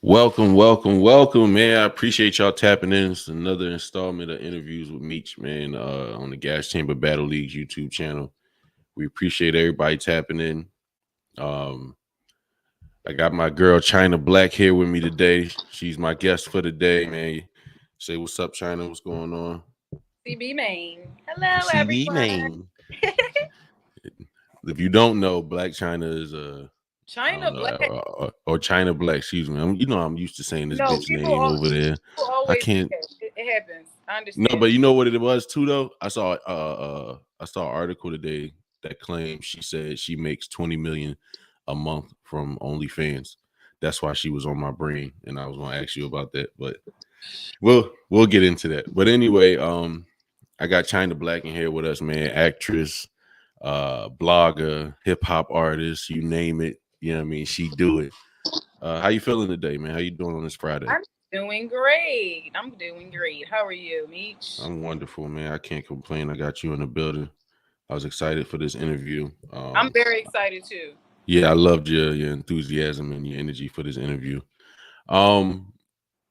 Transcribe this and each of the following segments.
Welcome, man. I appreciate y'all tapping in. It's another installment of interviews with Meech, man, on the Gas Chamber Battle Leagues YouTube channel. We appreciate everybody tapping in. Um, I got my girl Chyna Blakk here with me today. She's my guest for the day, man. Say what's up, Chyna. What's going on? CB Main. Hello, CV everyone. name. If you don't know, Black China is I don't China know, Black. or Chyna Blakk. Excuse me. I'm used to saying this No, bitch name over there. people I always do can't. that. It happens. I No, understand. but you know what it was too though? I saw an article today that claimed she said she makes 20 million a month from OnlyFans. That's why she was on my brain and I was gonna ask you about that. But we'll get into that. But anyway, I got Chyna Blakk in here with us, man. Actress, blogger, hip hop artist, you name it. You know what I mean? She do it. How you feeling today, man? How you doing on this Friday? I'm doing great. I'm doing great. How are you, Meech? I'm wonderful, man. I can't complain. I got you in the building. I was excited for this interview. I'm very excited too. Yeah, I loved your enthusiasm and your energy for this interview. Um,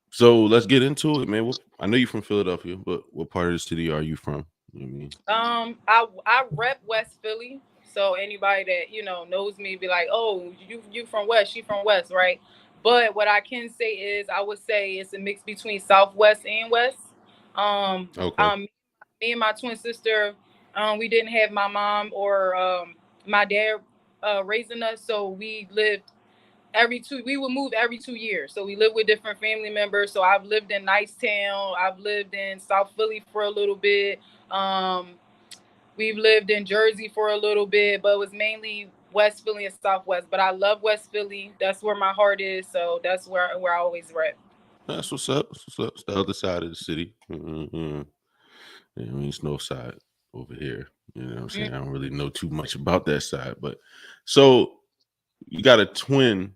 so let's get into it, man. I know you're from Philadelphia, but what part of the city are you from? You know what I mean? I rep West Philly. So anybody that knows me be like, oh, you from West, she from West, right? But what I can say is, I would say it's a mix between Southwest and West. Um, Okay. um, Me and my twin sister, we didn't have my mom or my dad raising us, so we would move every 2 years. So we live with different family members. So I've lived in Nicetown, I've lived in South Philly for a little bit. Um, we've lived in Jersey for a little bit, but it was mainly West Philly and Southwest. But I love West Philly. That's where my heart is. So that's where I always rep. That's what's up. That's what's up. It's the other side of the city. Mm-hmm. Yeah, I mean, it's no side over here. You know what I'm Mm. saying? I don't really know too much about that side, but so you got a twin.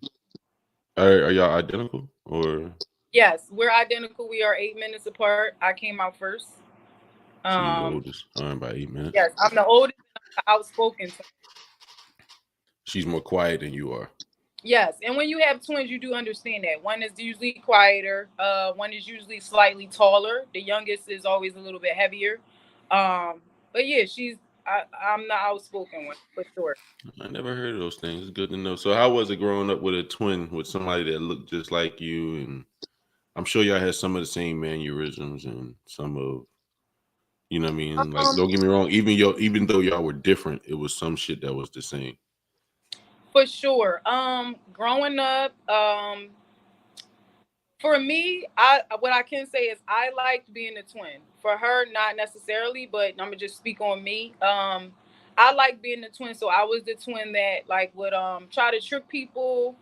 Are y'all identical or Yes, we're identical. We are 8 minutes apart. I came out first. so you the Um, oldest? By 8 minutes. yes, I'm the oldest and I'm the outspoken. She's more quiet than you are. Yes, and when you have twins, you do understand that one is usually quieter. One is usually slightly taller. The youngest is always a little bit heavier. But yeah, I'm the outspoken one for sure. I never heard of those things. It's good to know. So how was it growing up with a twin with somebody that looked just like you? And I'm sure y'all had some of the same mannerisms and some of you know what I mean? Like Um, don't get me wrong, even though y'all were different, it was some shit that was the same. for sure. Growing up, for me, I what I can say is I liked being a twin. For her, not necessarily, but I'm gonna just speak on me. I like being the twin, so I was the twin that like would try to trick people.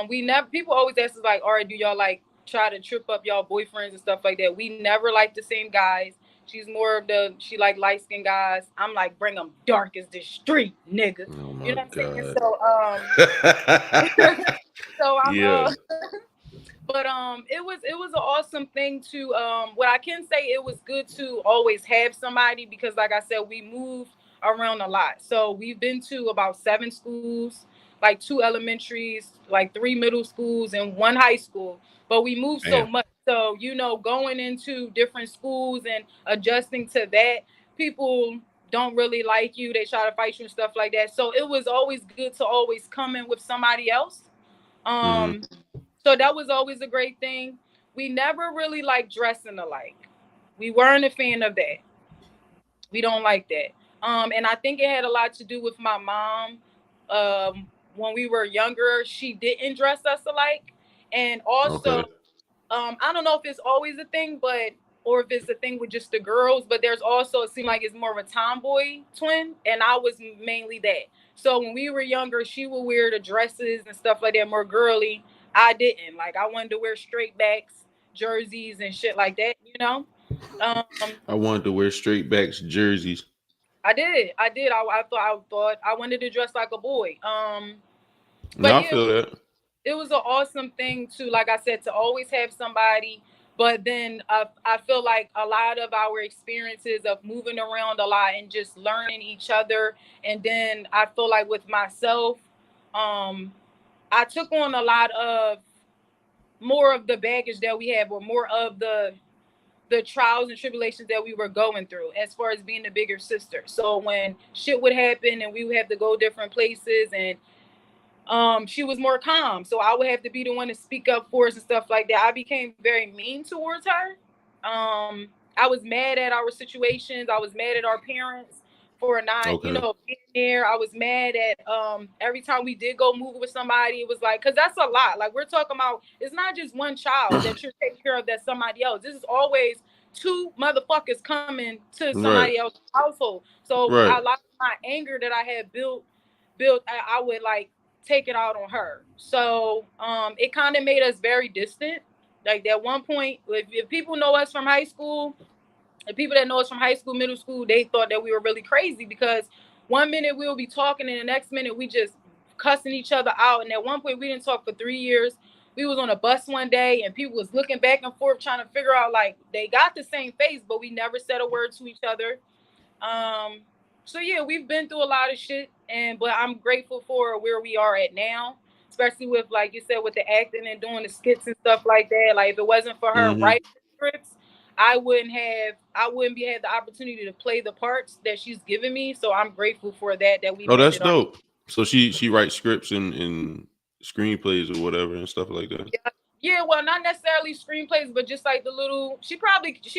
We never People always ask us like, all right, do y'all like try to trip up y'all boyfriends and stuff like that? We never like the same guys. She's more of she like light skinned guys. I'm like bring them dark as the street, nigga. Oh You my know what I'm saying? god. So I'm Yeah. but it was an awesome thing to what I can say, it was good to always have somebody because like I said, we moved around a lot. So we've been to about 7 schools, like 2 elementaries, like 3 middle schools and 1 high school. But we moved so Damn. much. So, going into different schools and adjusting to that, people don't really like you. They try to fight you and stuff like that. So it was always good to always come in with somebody else. Mm-hmm. Um so that was always a great thing. We never really like dressing alike. We weren't a fan of that. We don't like that. And I think it had a lot to do with my mom. When we were younger, she didn't dress us alike. And also, Okay. I don't know if it's always a thing, but or if it's a thing with just the girls, but there's also, it seemed like it's more of a tomboy twin, and I was mainly that. So when we were younger, she would wear the dresses and stuff like that, more girly. I didn't. Like I wanted to wear straight backs, jerseys and shit like that, Um, I wanted to wear straight backs jerseys. I did. I did. I thought I wanted to dress like a boy. No, But I yeah, feel that. it was an awesome thing to, like I said, to always have somebody. But then I feel like a lot of our experiences of moving around a lot and just learning each other, and then I feel like with myself, um I took on a lot of more of the baggage that we have, or more of the trials and tribulations that we were going through as far as being the bigger sister. So when shit would happen and we would have to go different places, and she was more calm, so I would have to be the one to speak up for us and stuff like that. I became very mean towards her. I was mad at our situations. I was mad at our parents for not, Okay. being there. I was mad at every time we did go move with somebody. It was like, because that's a lot. Like, we're talking about, it's not just one child that you're taking care of, that's somebody else. This is always two motherfuckers coming to Right. somebody else's household. So Right. a lot of my anger that I had built, I would like take it out on her. So it kind of made us very distant. Like, at one point, if people know us from high school, the people that know us from high school, middle school, they thought that we were really crazy, because one minute we'll be talking and the next minute we just cussing each other out. And at one point we didn't talk for 3 years. We was on a bus one day and people was looking back and forth trying to figure out, like, they got the same face, but we never said a word to each other. Um, so yeah, we've been through a lot of shit, but I'm grateful for where we are at now, especially with, like you said, with the acting and doing the skits and stuff like that. Like, if it wasn't for her Mm-hmm. writing the scripts, I wouldn't be had the opportunity to play the parts that she's given me. So I'm grateful for that we Oh, made that's it on. dope. So she writes scripts and screenplays or whatever and stuff like that. Yeah, yeah, well, not necessarily screenplays, but just like the little. She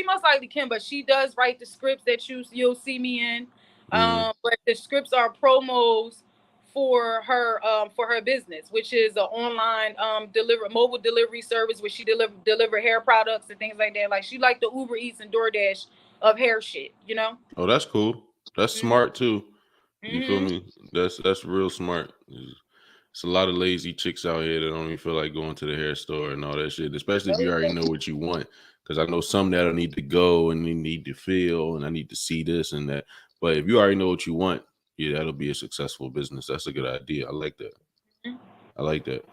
most likely can, but she does write the scripts that you'll see me in. Mm-hmm. But the scripts are promos for her business, which is an online mobile delivery service, where she deliver hair products and things like that. Like, she like the Uber Eats and DoorDash of hair shit, you know. Oh, that's cool. That's Mm-hmm. smart too. You feel Mm-hmm. me? That's real smart. It's a lot of lazy chicks out here that don't even feel like going to the hair store and all that shit, especially if you already know what you want. Because I know some that'll need to go and they need to feel and I need to see this and that. But if you already know what you want, yeah, that'll be a successful business. That's a good idea. I like that. I like that.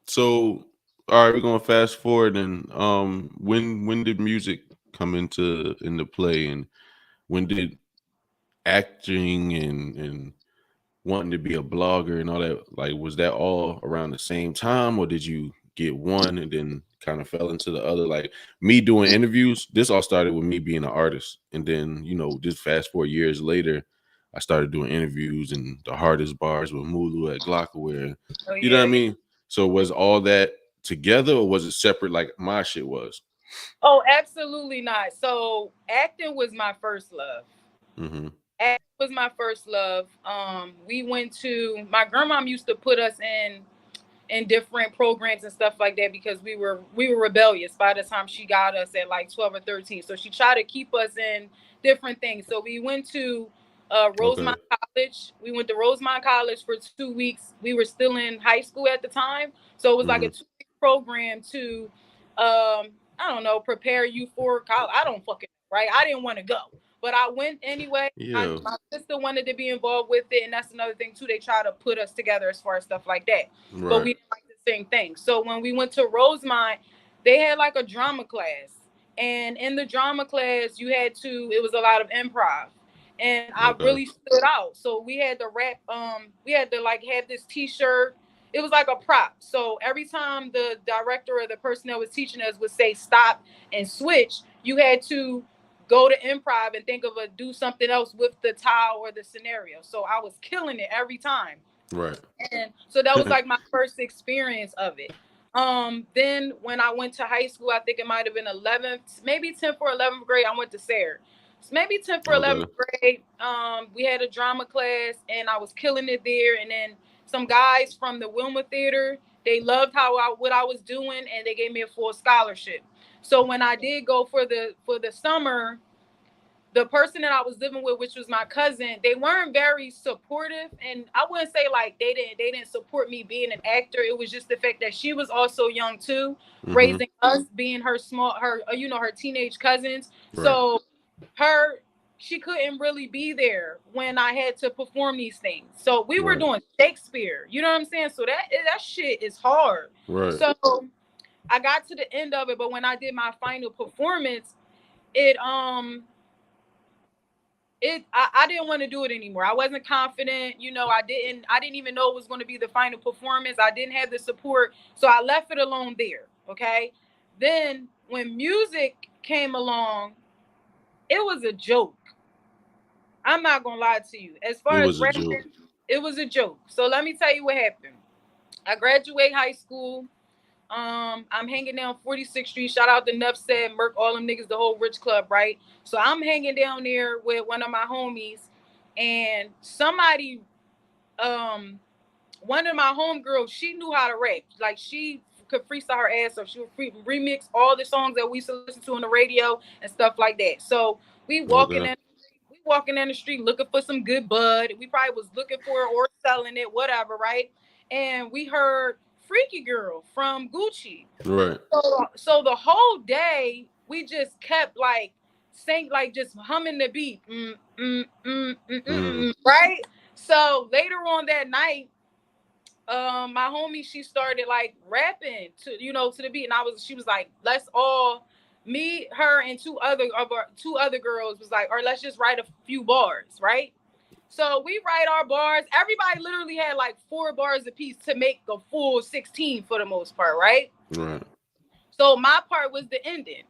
So all right, we're gonna fast forward and when did music come into play, and when did acting and wanting to be a blogger and all that, like, was that all around the same time, or did you get one and then kind of fell into the other? Like me doing interviews, this all started with me being an artist, and then just fast forward years later, I started doing interviews and the hardest bars with Mulu at Glockaware. Oh You know what yeah, I yeah. mean? So was all that together, or was it separate like my shit was? Oh, absolutely not. So acting was my first love. Mm-hmm. Acting was my first love. We went to my grandmom used to put us in different programs and stuff like that, because we were rebellious by the time she got us at like 12 or 13. So she tried to keep us in different things. So we went to Okay. Rosemont College. We went to Rosemont College for 2 weeks. We were still in high school at the time. So it was like Mm-hmm. a 2 week program to I don't know, prepare you for college. I don't fucking right. I didn't want to go, but I went anyway. Yeah. My sister wanted to be involved with it, and that's another thing too. They try to put us together as far as stuff like that, but Right. we didn't like the same thing. So when we went to Rosemont, they had like a drama class, and in the drama class, it was a lot of improv, and I Okay. really stood out. So we had to rap. We had to like have this T-shirt. It was like a prop. So every time the director or the person that was teaching us would say stop and switch, you had to go to improv and think of do something else with the tile or the scenario. So I was killing it every time. Right. And so that was like my first experience of it. Then when I went to high school, I think it might have been 11th, maybe 10th or 11th grade, I went to Sayre. So maybe 10th or 11th Okay. grade, we had a drama class and I was killing it there. And then some guys from the Wilma Theater, they loved what I was doing, and they gave me a full scholarship. So when I did go for the summer, the person that I was living with, which was my cousin, they weren't very supportive, and I wouldn't say like they didn't support me being an actor. It was just the fact that she was also young too, Mm-hmm. raising us, being her teenage cousins. Right. So she couldn't really be there when I had to perform these things. So we were Right. doing Shakespeare, you know what I'm saying? So that shit is hard. Right. So I got to the end of it, but when I did my final performance, it I didn't want to do it anymore. I wasn't confident. I didn't even know it was going to be the final performance. I didn't have the support. So I left it alone there. Okay. Then when music came along, it was a joke. I'm not gonna lie to you. As It far as was a joke. rapping, it was a joke. So let me tell you what happened. I graduate high school. I'm hanging down 46th Street. Shout out to Nuff Said, Merc, all them niggas, the whole Rich Club, right? So I'm hanging down there with one of my homies, and somebody, um, one of my homegirls, she knew how to rap. Like she could freestyle her ass off. She would remix all the songs that we used to listen to on the radio and stuff like that. So we walking Okay. in, we walking down the street looking for some good bud. We probably was looking for it or selling it, whatever, right? And we heard Freaky Girl from Gucci. Right. So the whole day we just kept like saying, like, just humming the beat, Mm. right? So later on that night, my homie, she started like rapping to the beat, and she was like, let's all, me, her, and two other girls was like, or let's just write a few bars, right? So we write our bars. Everybody literally had like 4 bars apiece to make a full 16 for the most part, right? Right. So my part was the ending.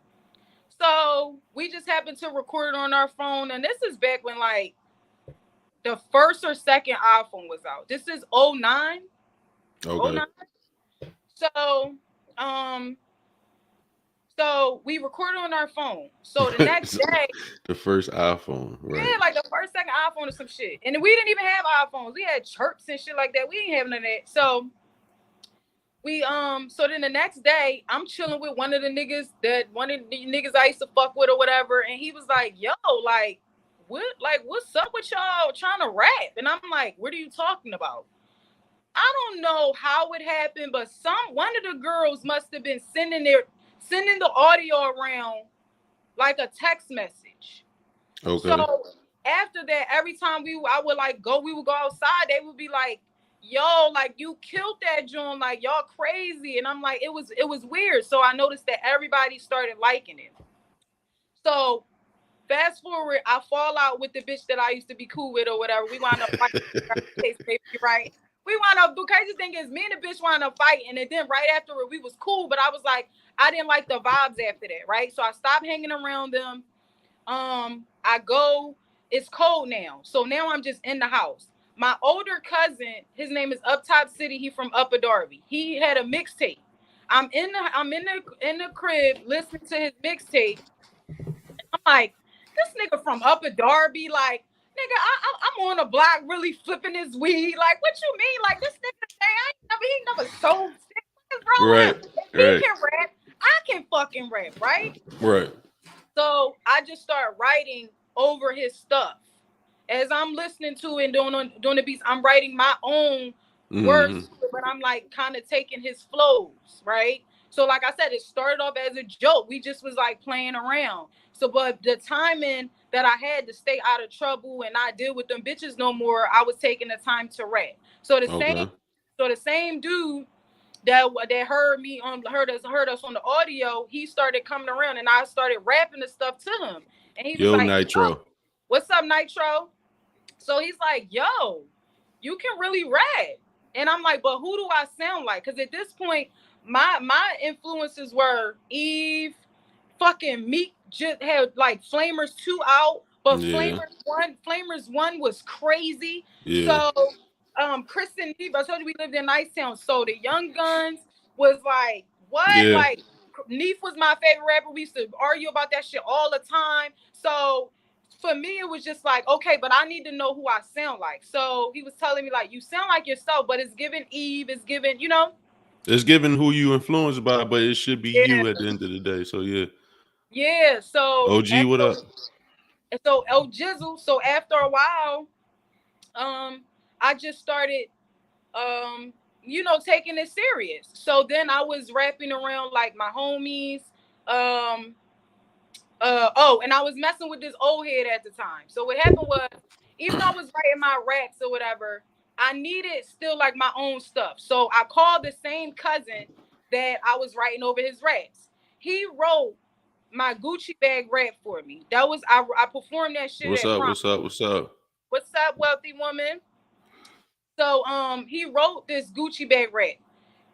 So we just happened to record it on our phone, and this is back when like the first or second iPhone was out. This is '09. Okay. '09. So, um, so we recorded on our phone. So the next So, day, the first iPhone, right? yeah, like the first, second iPhone or some shit. And we didn't even have iPhones. We had chirps and shit like that. We didn't have none of that. So so then the next day, I'm chilling with one of the niggas I used to fuck with or whatever, and he was like, "Yo, what's up with y'all trying to rap?" And I'm like, "What are you talking about?" I don't know how it happened, but one of the girls must have been sending the audio around like a text message. So Okay. after that, every time we would go outside, they would be like, "Yo, like you killed that joint, like y'all crazy." And I'm like, it was weird. So I noticed that everybody started liking it. So fast forward, I fall out with the bitch that I used to be cool with or whatever. We wound up fighting, right? We wound up. The crazy thing is, me and the bitch wound up fighting, and then right afterward, we was cool. But I was like, I didn't like the vibes after that, right? So I stopped hanging around them. I go. It's cold now, so now I'm just in the house. My older cousin, his name is Up Top City. He from Upper Darby. He had a mixtape. I'm in the crib listening to his mixtape. I'm like, this nigga from Upper Darby, like, nigga, I'm on the block really flipping his weed. Like, what you mean? Like, this nigga say he never sold shit. What is wrong Right. with him? If he Right. can rap, I can fucking rap, right? Right. So I just start writing over his stuff. As I'm listening to it and doing the beats, I'm writing my own words Mm-hmm. to it, but I'm like kind of taking his flows, right? So like I said, it started off as a joke. We just was like playing around. So, but the timing that I had to stay out of trouble and not deal with them bitches no more, I was taking the time to rap. So the same, Okay. so the same dude that heard us on the audio, he started coming around and I started rapping the stuff to him. And he was Yo, like, "Yo, Nitro. what's up, Nitro?" So he's like, "Yo, you can really rap." And I'm like, "But who do I sound like?" Because at this point, my influences were Eve, fucking Meek just had like Flamers 2 out, but Yeah. Flamers 1 was crazy. Yeah. So Chris and Neef, I told you we lived in Nicetown. So the Young Guns was like, what? Yeah. Like Neef was my favorite rapper. We used to argue about that shit all the time. So for me, it was just like, okay, but I need to know who I sound like. So he was telling me, like, you sound like yourself, but it's giving Eve, it's giving. It's given who you influenced by, but it should be Yeah. you at the end of the day. So yeah. Yeah. So OG, what up? El Jizzle. So after a while, I just started taking it serious. So then I was rapping around like my homies. Um and I was messing with this old head at the time. So what happened was, even though I was writing my raps or whatever, I needed still like my own stuff. So I called the same cousin that I was writing over his raps. He wrote my Gucci bag rap for me. That was I performed that shit What's at up? prom. What's up? What's up? What's up, wealthy woman? So he wrote this Gucci bag rap.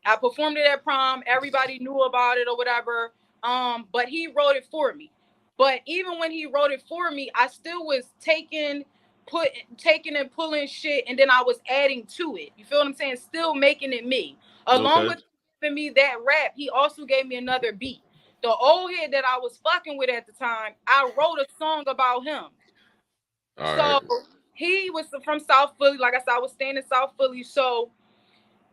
I performed it at prom. Everybody knew about it or whatever. But he wrote it for me. But even when he wrote it for me, I still was taking and pulling shit, and then I was adding to it. You feel what I'm saying? Still making it me. Along Okay. with giving me that rap, he also gave me another beat. The old head that I was fucking with at the time, I wrote a song about him. All right. So he was from South Philly. Like I said, I was staying in South Philly. So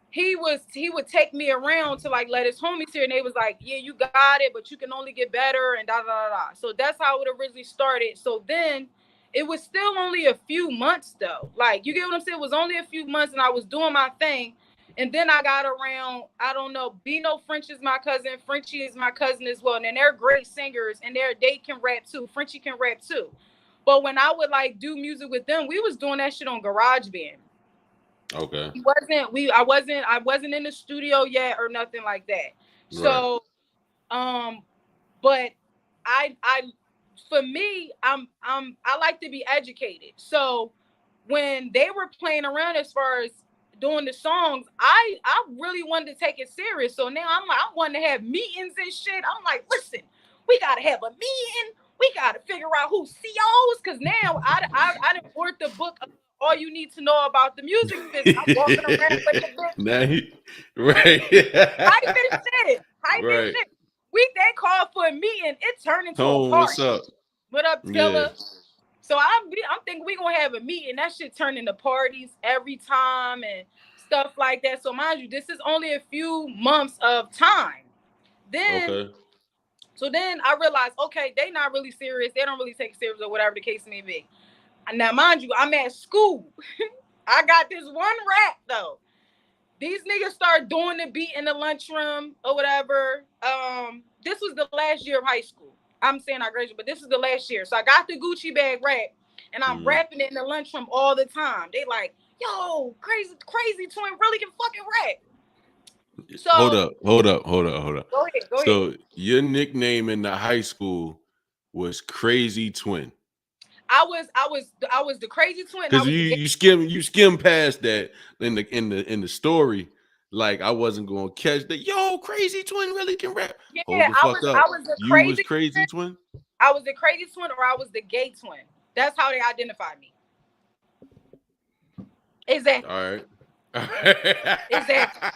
he would take me around to like let his homies here, and they was like, yeah, you got it, but you can only get better, and da da da da. So that's how it originally started. So then it was still only a few months though. Like, you get what I'm saying? It was only a few months, and I was doing my thing. And then I got around, I don't know, Bino French is my cousin, Frenchie is my cousin as well. And then they're great singers, and they can rap too. Frenchie can rap too. But when I would like do music with them, we was doing that shit on GarageBand. Okay. I wasn't in the studio yet or nothing like that. Right. So but I for me, I like to be educated. So when they were playing around as far as doing the songs, I really wanted to take it serious. So now I'm wanting to have meetings and shit. I'm like, listen, we gotta have a meeting. We gotta figure out who COs, because now I didn't order the book of all you need to know about the music business. I'm walking around with the book. Now right. Hype and shit. Hype and Right. shit. They called for a meeting. It turned into a Tone, what's party. up? What up, Yeah. Tilla? So I'm thinking we gonna have a meeting. That shit turned into parties every time and stuff like that. So mind you, this is only a few months of time. Then Okay. then I realized, okay, they not really serious. They don't really take it serious or whatever the case may be. Now mind you, I'm at school. I got this one rap though. These niggas start doing the beat in the lunchroom or whatever. This was the last year of high school. I'm saying I graduated, but this is the last year. So I got the Gucci bag rap, and I'm Mm. rapping it in the lunchroom all the time. They like, yo, crazy twin really can fucking rap. So Hold up. Hold up. go ahead, go ahead. So your nickname in the high school was Crazy Twin. I was the crazy twin. I Cause was the you skim past that in the story. Like, I wasn't gonna catch that. Yo, Crazy Twin really can rap. Hold yeah. the fuck I up. was the You was crazy Crazy twin. Twin? I was the crazy twin, or I was the gay twin. That's how they identified me. Exactly. All right. Exactly.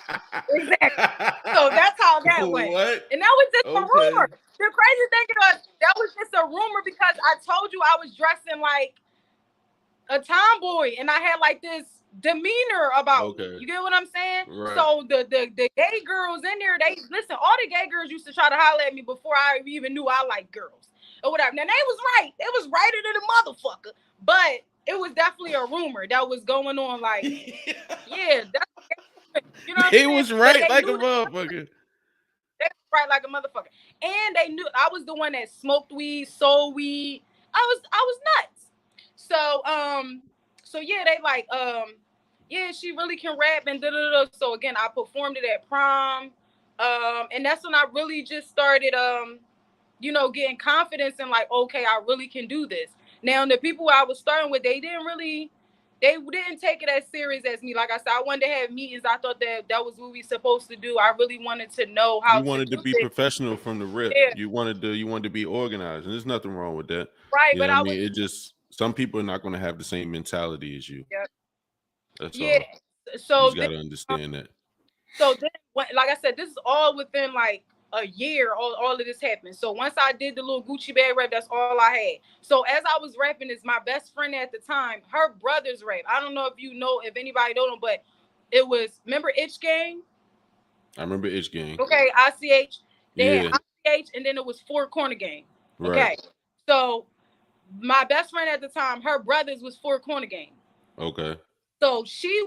Exactly. So that's how that went. What? And that was just a Okay. rumor. The crazy thing was that was just a rumor because I told you I was dressing like a tomboy and I had like this demeanor about me. Okay. You get what I'm saying? Right. So the gay girls in there, they listen, all the gay girls used to try to holler at me before I even knew I liked girls or whatever. Now they was right. They was righter than a motherfucker. But it was definitely a rumor that was going on, like, yeah, that's what you know what I'm They saying? was But right they like a knew motherfucker. they was right like a motherfucker. And they knew I was the one that smoked weed, sold weed. I was nuts. So yeah, they like yeah, she really can rap and da da da. So again, I performed it at prom. And that's when I really just started getting confidence and like, okay, I really can do this. Now the people I was starting with, they didn't take it as serious as me. Like I said, I wanted to have meetings. I thought that was what we supposed to do. I really wanted to know how You to wanted to do be this. professional from the rip. Yeah, You wanted to be organized, and there's nothing wrong with that. right. You But know what I I was, mean? It just some people are not going to have the same mentality as you. yeah, That's yeah. all. You So just then, got to understand that. like I said, this is all within like a year. All of this happened. So once I did the little Gucci bag rap, that's all I had. So as I was rapping, is my best friend at the time, her brother's rap. I don't know if you know, if anybody don't know, but it was, remember Itch Gang? I remember Itch Gang. Okay, ICH. They had Yeah. ICH, and then it was Four Corner Gang. Right. Okay, so my best friend at the time, her brothers was Four Corner Gang. Okay. So she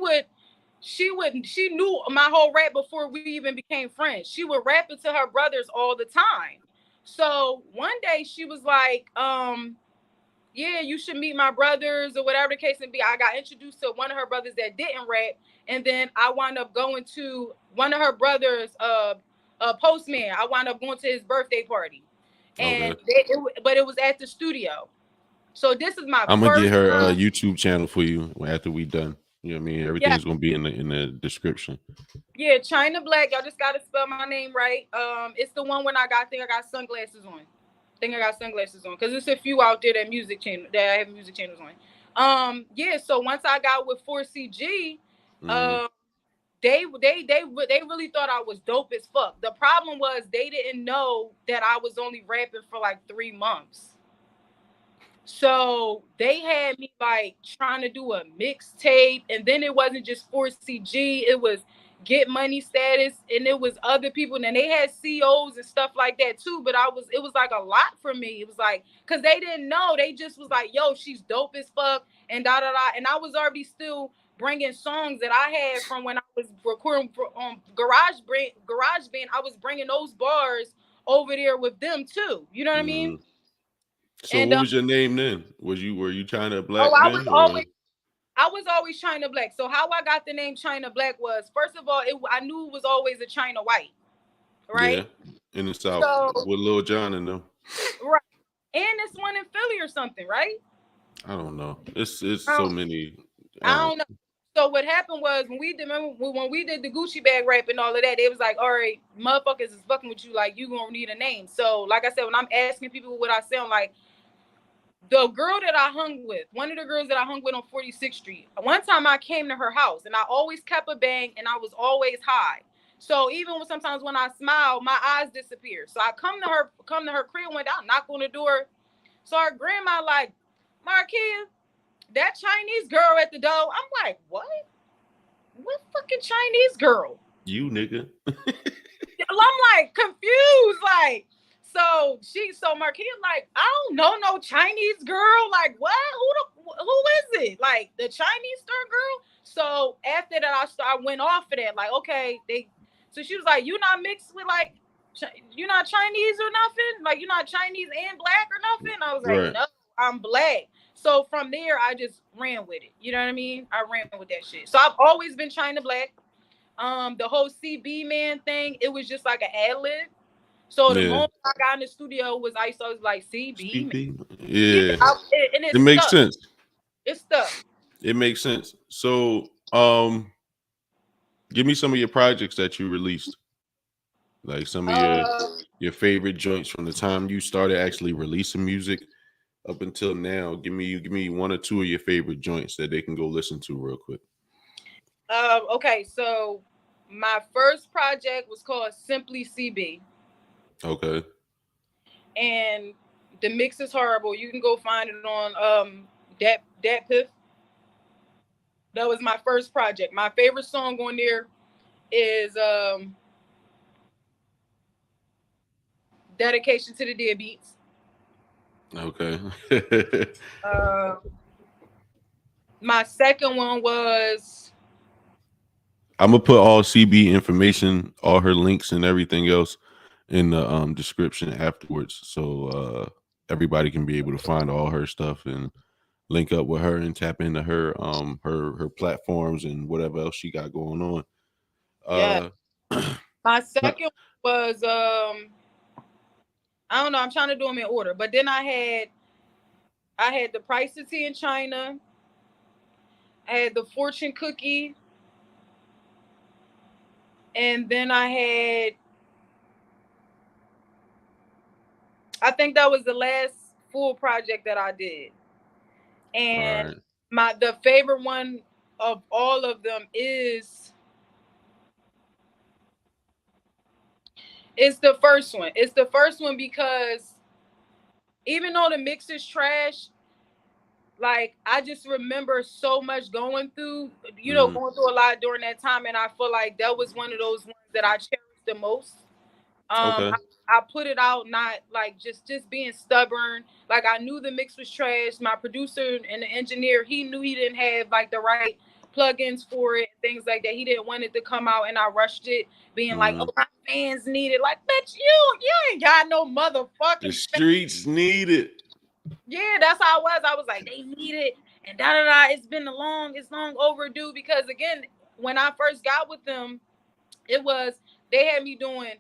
knew my whole rap before we even became friends. She would rap it to her brothers all the time. So one day she was like, yeah, you should meet my brothers or whatever the case may be. I got introduced to one of her brothers that didn't rap, and then I wound up going to one of her brothers, postman. I wound up going to his birthday party, and Okay. but it was at the studio. So this is my I'm gonna get first her time. YouTube channel for you after we done. You know what I mean? Yeah, Everything's gonna be in the description. yeah, Chyna Blakk. Y'all just gotta spell my name right. It's the one when I think I got sunglasses on. Think I got sunglasses on because there's a few out there that I have music channels on. Yeah. So once I got with 4CG, Mm-hmm. um, they really thought I was dope as fuck. The problem was they didn't know that I was only rapping for like 3 months. So they had me like trying to do a mixtape, and then it wasn't just 4CG, it was Get Money Status, and it was other people, and then they had COs and stuff like that too. But it was like a lot for me. It was like because they didn't know, they just was like, "Yo, she's dope as fuck," and da da da. And I was already still bringing songs that I had from when I was recording on Garage Band. I was bringing those bars over there with them too. You know what I mean? Mm-hmm. So And what was your name then? Were you Chyna oh, Blakk then, or I was always Chyna Blakk. So how I got the name Chyna Blakk was first of all, I knew it was always a China White, yeah, right? in the South So with Lil Jon and them? right, and it's one in Philly or something, right? I don't know. It's I so don't, many. I don't know. So what happened was when we did the Gucci bag rap and all of that, they was like, all right, motherfuckers is fucking with you, like you gonna need a name. So like I said, when I'm asking people what I sound like, the girl that I hung with, one of the girls that I hung with on 46th Street, one time I came to her house and I always kept a bang and I was always high. So even sometimes when I smile, my eyes disappear. So I come to her crib, went out, knock on the door. So her grandma like, Marquia, that Chinese girl at the door. I'm like, what? What fucking Chinese girl? You nigga. I'm like confused, like so Marquita like I don't know no Chinese girl, like what? Who is it? Like the Chinese star girl? So after that, I went off of that, like okay, so she was like, you not mixed with like you're not Chinese or nothing, like you're not Chinese and black or nothing. I was like, Right. no, I'm black. So from there, I just ran with it. You know what I mean? I ran with that shit. So I've always been Chyna Blakk. The whole CB man thing, it was just like an ad lib. So the Yeah. moment I got in the studio was I was like CB man. CP. Yeah, Yeah. and It it makes stuck. sense. It stuck. It makes sense. So, give me some of your projects that you released, like some of Uh, your favorite joints from the time you started actually releasing music up until now. Give me one or two of your favorite joints that they can go listen to real quick. okay, so my first project was called Simply CB, Okay. and the mix is horrible. You can go find it on that piff. That was my first project. My favorite song on there is Dedication to the Deadbeats. Okay. Uh, my second one was I'm gonna put all CB information, all her links and everything else in the description afterwards, so everybody can be able to find all her stuff and link up with her and tap into her her platforms and whatever else she got going on. yeah. Uh, My second was I don't know. I'm trying to do them in order, but then I had the Price of Tea in China. I had the Fortune Cookie, and then I think that was the last full project that I did. all And right. the favorite one of all of them is the first one. It's the first one because even though the mix is trash, like I just remember so much going through, Mm-hmm. going through a lot during that time, and I feel like that was one of those ones that I cherished the most. Okay. I put it out not like just being stubborn. Like I knew the mix was trash. My producer and the engineer, he knew he didn't have like the right plugins for it, things like that. He didn't want it to come out, and I rushed it, being like, Mm-hmm. "Oh, my fans need it." Like, bitch, you ain't got no The motherfucking fans. streets need it. Yeah, that's how I was. I was like, they need it, and da da da. It's long overdue because again, when I first got with them, it was they had me doing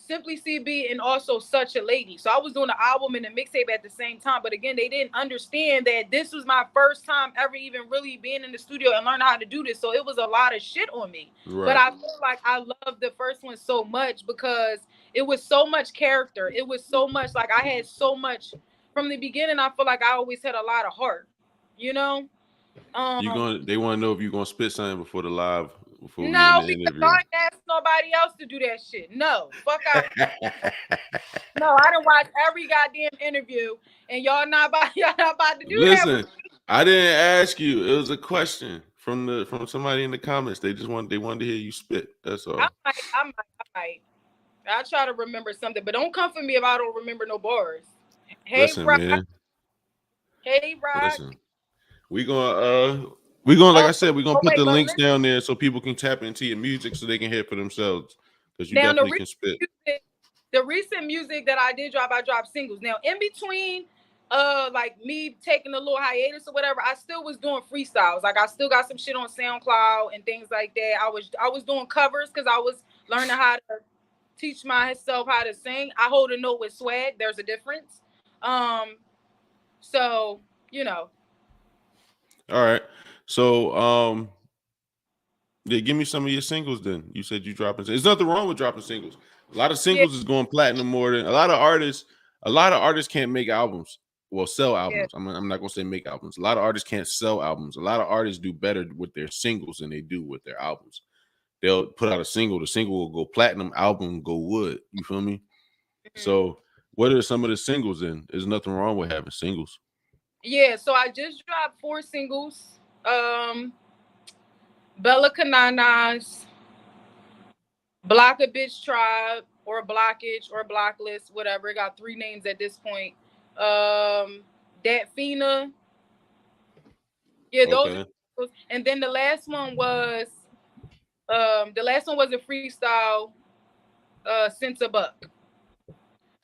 Simply CB, and also Such a Lady. So I was doing the album and the mixtape at the same time. But again, they didn't understand that this was my first time ever even really being in the studio and learning how to do this. So it was a lot of shit on me. But Right. I feel like I loved the first one so much because it was so much character. It was so much like I had so much from the beginning. I feel like I always had a lot of heart, you know? You Um, going? They want to know if you gonna spit something before the live, before we in no, the because I interview. ain't asked nobody else to do that shit. No, fuck out. No, I done watch every goddamn interview, and y'all not about y'all not about to do that with Listen, me. I didn't ask you. It was a question from somebody in the comments. They wanted to hear you spit. That's I all. might, I might, I might. I try to remember something, but don't come for me if I don't remember no bars. Hey Listen, Rock, man. hey Rock. Listen. We gonna like Oh, I said, we're gonna oh put wait, the but links listen. down there so people can tap into your music so they can hear it for themselves. Because you Now definitely can spit. the recent music that I did drop, I dropped singles. Now in between, like me taking a little hiatus or whatever, I still was doing freestyles. Like I still got some shit on SoundCloud and things like that. I was doing covers because I was learning how to teach myself how to sing. I hold a note with swag. There's a difference. Um, so you know, All right. So yeah, give me some of your singles then. You said you dropping. There's nothing wrong with dropping singles. A lot of yeah, singles is going platinum more than a lot of artists. A lot of artists can't make albums. Well, sell yeah. albums. I'm not gonna say make albums. A lot of artists can't sell albums. A lot of artists do better with their singles than they do with their albums. They'll put out a single. The single will go platinum. Album go wood. You feel me? Mhm. So, what are some of the singles then? There's nothing wrong with having singles. Yeah, so I just dropped 4 singles. Bella Canana's Block a Bitch Tribe or Blockage or Blocklist, whatever. It got 3 names at this point. Dat Fina. Yeah, those are Okay. singles. And then the last one was a freestyle, Since a Buck.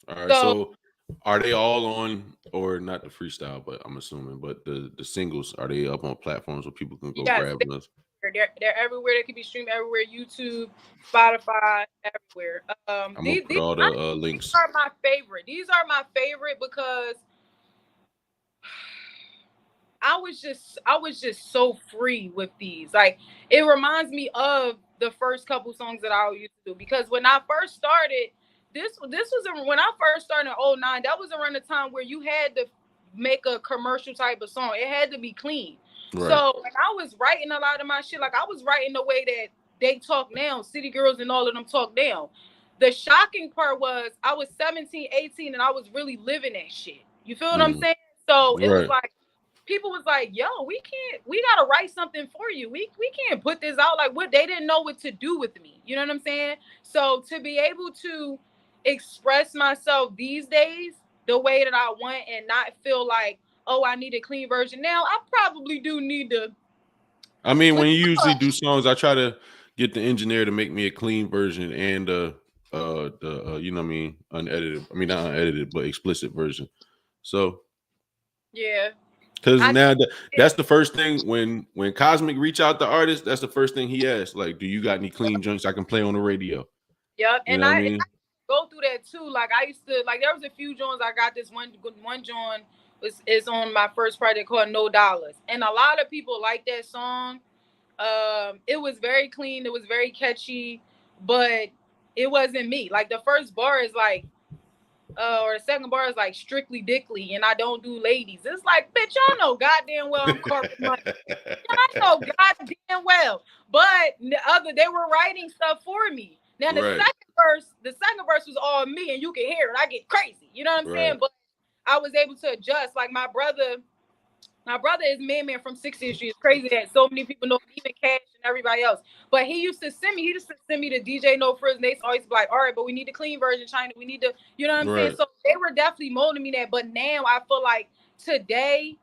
All right. So So, are they all on, or not the freestyle? But I'm assuming, but the singles, are they up on platforms where people can go yes, grab those? they're everywhere. They can be streamed everywhere. YouTube, Spotify, everywhere. I'm gonna put These all the honestly, these links. are my favorite. These are my favorite because I was just so free with these. Like it reminds me of the first couple songs that I used to do because when I first started, when I first started in '09. That was around the time where you had to make a commercial type of song. It had to be clean. Right. So when I was writing a lot of my shit, like I was writing the way that they talk now, City Girls and all of them talk now. The shocking part was I was 17, 18, and I was really living that shit. You feel what I'm Mm, saying? So it was right. like people was like, "Yo, we gotta write something for you. We can't put this out." Like what they didn't know what to do with me. You know what I'm saying? So to be able to express myself these days the way that I want and not feel like, oh, I need a clean version. Now I probably do need to I mean, clean when you usually up. do songs, I try to get the engineer to make me a clean version and the you know what I mean, unedited. I mean, not unedited, but explicit version. So, Yeah. because I now did. that's the first thing when Cosmic reach out to artists, that's the first thing he asks. Like, do you got any clean joints I can play on the radio? Yep. You And know what I I mean? go through that too. Like I used to like there was a few joints I got this one joint was is on my first project called No Dollars. And a lot of people like that song. It was very clean, it was very catchy, but it wasn't me. Like the first bar is like or the second bar is like strictly dickly and I don't do ladies. It's like, bitch, y'all know goddamn well I'm corporate money. I know goddamn well. But they were writing stuff for me. Now Right, the second verse was all me, and you can hear it. I get crazy. You know what I'm saying? right. But I was able to adjust. Like my brother is Man from 60th Street. It's crazy that so many people know him, even Cash and everybody else. But he used to send me to DJ No Frizz, and they always be like, all right, but we need the clean version, China. We need to, you know what I'm saying? Right. So they were definitely molding me that. But now I feel like today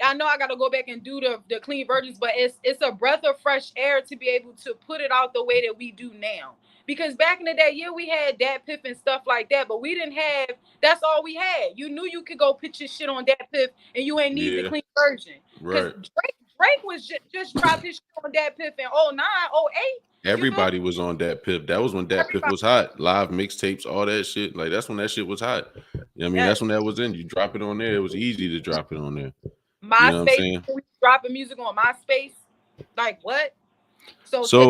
I know I got to go back and do the clean versions, but it's a breath of fresh air to be able to put it out the way that we do now. Because back in the day, yeah, we had Dat Piff and stuff like that, but we didn't have. That's all we had. You knew you could go put your shit on Dat Piff, and you ain't need the Yeah. clean version. Because Right. Drake was just dropped his shit on Dat Piff in '09, '08. You feel Everybody was on Dat Piff. That was when Dat Piff everybody? was hot. Live mixtapes, all that shit. Like that's when that shit was hot. I mean, that's Yes. when that was in. You drop it on there. It was easy to drop it on there. You know what I'm MySpace, saying? we dropping music on MySpace. Like what? So today, So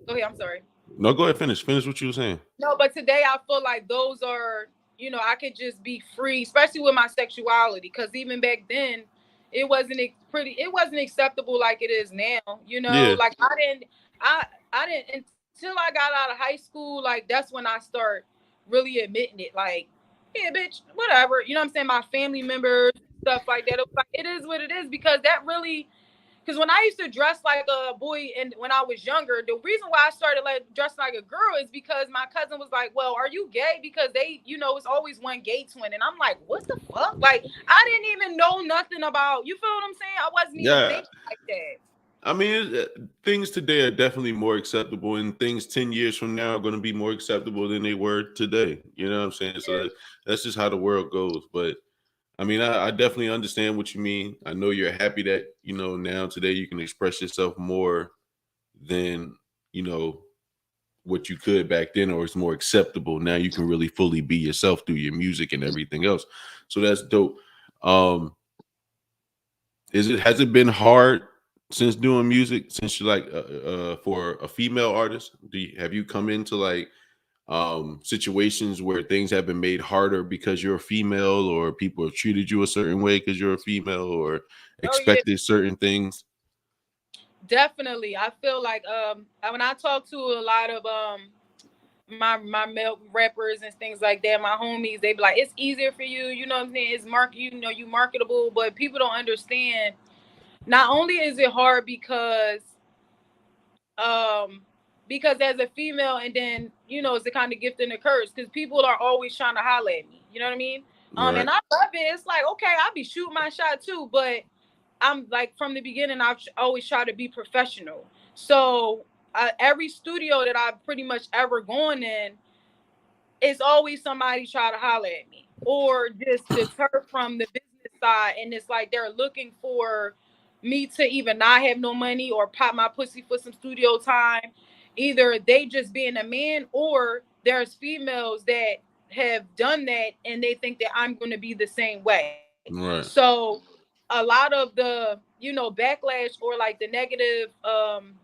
go ahead. I'm sorry. no, go ahead. Finish what you were saying. No, but today I feel like those are, I could just be free, especially with my sexuality. Because even back then, it wasn't acceptable like it is now. Yeah, Like I didn't until I got out of high school. Like that's when I start really admitting it. Like, yeah, bitch, whatever. You know what I'm saying? My family members, stuff like that. It was like, it is what it is because that really because when I used to dress like a boy and when I was younger, the reason why I started like dressing like a girl is because my cousin was like, "Well, are you gay?" Because they, it's always one gay twin, and I'm like, "What the fuck?" Like I didn't even know nothing about. You feel what I'm saying? I wasn't even yeah. thinking like that. I mean, things today are definitely more acceptable, and things 10 years from now are going to be more acceptable than they were today. You know what I'm saying? So that's just how the world goes. But I mean, I definitely understand what you mean. I know you're happy that now today you can express yourself more than you know what you could back then, or it's more acceptable now. You can really fully be yourself through your music and everything else. So that's dope. Um, has it been hard since doing music, since you're like for a female artist? Have you come into like situations where things have been made harder because you're a female, or people have treated you a certain way because you're a female, or Oh yeah, expected certain things? definitely. I feel like when I talk to a lot of my male rappers and things like that, my homies, they be like, it's easier for you. You know what I'm saying? It's you marketable, but people don't understand. Not only is it hard um because as a female, and then it's the kind of gift and a curse because people are always trying to holler at me, you know what I mean? And Right, I love it. It's like, okay, I'll be shooting my shot too, but I'm like, from the beginning I've always tried to be professional. So every studio that I've pretty much ever gone in, it's always somebody try to holler at me or just deter from the business side, and it's like they're looking for me to even not have no money or pop my pussy for some studio time. Either they just being a man, or there's females that have done that and they think that I'm going to be the same way. right. So a lot of the backlash or like the negative